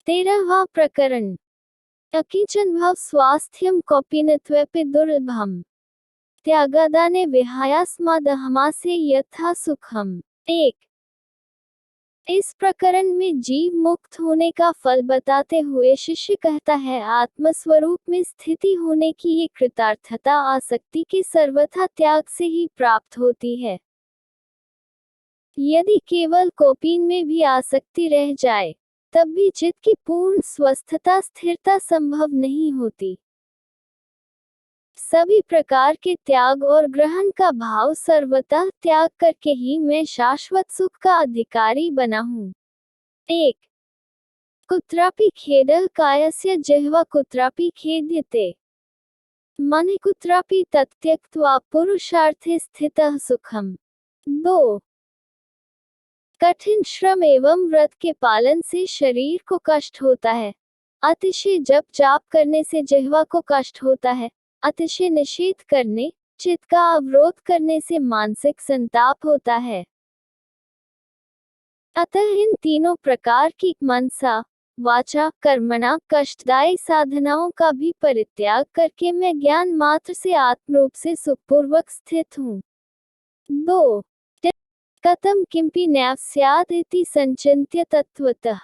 13वां प्रकरण। अकिंचन स्वास्थ्यम कौपीनत्वेऽपि दुर्लभम् त्यागादाने विहायास्मादहमासे यथा सुखम। 1। इस प्रकरण में जीव मुक्त होने का फल बताते हुए शिष्य कहता है, आत्मस्वरूप में स्थिति होने की ये कृतार्थता आसक्ति के सर्वथा त्याग से ही प्राप्त होती है। यदि केवल कौपीन में भी आसक्ति रह जाए तब भी चित्त की पूर्ण स्वस्थता स्थिरता संभव नहीं होती। सभी प्रकार के त्याग और ग्रहण का भाव सर्वतः त्याग करके ही मैं शाश्वत सुख का अधिकारी बना हूँ। 1। कुत्रापि खेदः कायस्य जिह्वा कुत्रापि खेद्यते मन कुत्रापि तत्यक्त्वा पुरुषार्थे स्थितः सुखम। 2। कठिन श्रम एवं व्रत के पालन से शरीर को कष्ट होता है, अतिशय जप जाप करने से जिह्वा को कष्ट होता है, अतिशय निषेध करने चित्त का अवरोध करने से मानसिक संताप होता है। अतः इन तीनों प्रकार की मनसा वाचा कर्मणा कष्टदायी साधनाओं का भी परित्याग करके मैं ज्ञान मात्र से आत्मरूप से सुखपूर्वक स्थित हूँ। 2। कथम किंपि न्यास स्यात् इति संचिन्त्य तत्वतः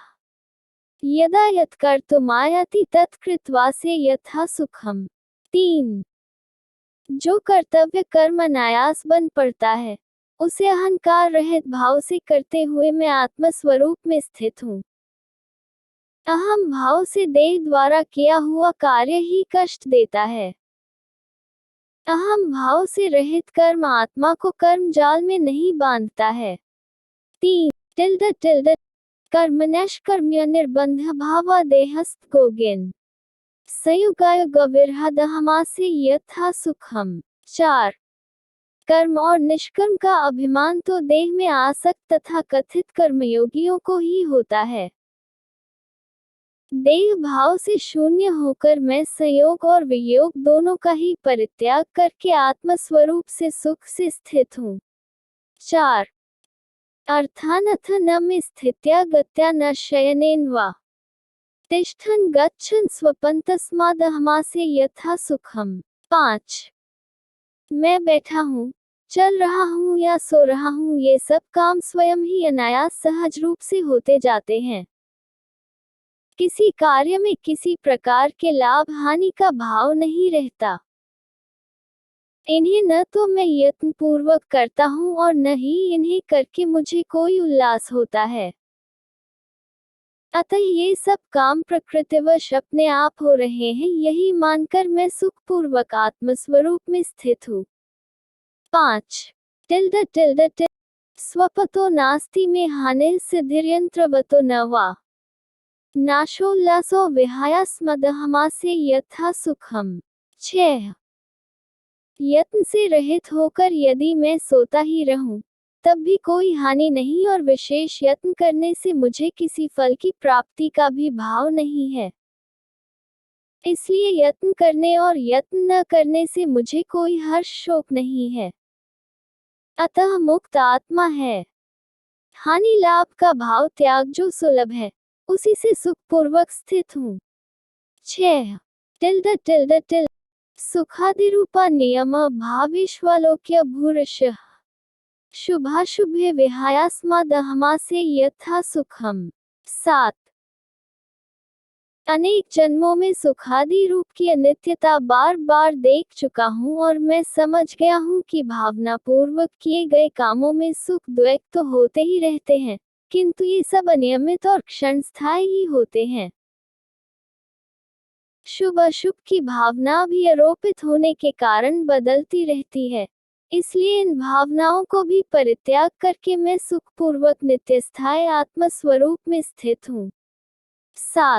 यदा यत्कर्तुमायाति तत्कृत्वा से यथा सुखम। 3। जो कर्तव्य कर्म अनायास बन पड़ता है उसे अहंकार रहित भाव से करते हुए मैं आत्म स्वरूप में स्थित हूँ। अहम भाव से देह द्वारा किया हुआ कार्य ही कष्ट देता है। अहम भाव से रहित कर्म आत्मा को कर्म जाल में नहीं बांधता है। 3 कर्मण्यष्कर्म्य निर्बंध भावा देहस्थ गोगिन संयुगायुग विरहदहमासे यथा सुखम। 4। कर्म और निष्कर्म का अभिमान तो देह में आसक्त तथा कथित कर्मयोगियों को ही होता है। देह भाव से शून्य होकर मैं संयोग और वियोग दोनों का ही परित्याग करके आत्म स्वरूप से सुख से स्थित हूँ। 4। अर्थानथ न में स्थित्या गत्या न शयनेन वा तिष्ठन् गच्छन् स्वपन्तस्मादहमासे यथा सुखम। 5। मैं बैठा हूँ, चल रहा हूँ या सो रहा हूँ, ये सब काम स्वयं ही अनायास सहज रूप से होते जाते हैं। किसी कार्य में किसी प्रकार के लाभ हानि का भाव नहीं रहता। इन्हें न तो मैं यत्न पूर्वक करता हूँ और न ही इन्हें करके मुझे कोई उल्लास होता है। अतः ये सब काम प्रकृतिवश अपने आप हो रहे हैं, यही मानकर मैं सुखपूर्वक आत्मस्वरूप में स्थित हूँ। 5 स्वपतो नास्ति में हानि सिद्धिर्यंत्रवतो न वा नाशोल्लासो विहायास्मदहमासे यथा सुखम। 6 यत्न से रहित होकर यदि मैं सोता ही रहूं तब भी कोई हानि नहीं और विशेष यत्न करने से मुझे किसी फल की प्राप्ति का भी भाव नहीं है। इसलिए यत्न करने और यत्न न करने से मुझे कोई हर्ष शोक नहीं है। अतः मुक्त आत्मा है। हानि लाभ का भाव त्याग जो सुलभ है उसी से सुखपूर्वक स्थित हूँ। 6 सुखादिरूपा नियम भाविष्वालोक्य भूरशः शुभाशुभे विहायास्मादहमासे यथा सुखम। 7 अनेक जन्मों में सुखादि रूप की अनित्यता बार बार देख चुका हूँ और मैं समझ गया हूँ कि भावना पूर्वक किए गए कामों में सुख द्वैत तो होते ही रहते हैं, किंतु ये सब अनियमित और क्षणस्थायी ही होते हैं। शुभ अशुभ की भावना भी आरोपित होने के कारण बदलती रहती है, इसलिए इन भावनाओं को भी परित्याग करके मैं सुखपूर्वक नित्यस्थायी आत्म स्वरूप में स्थित हूँ। 7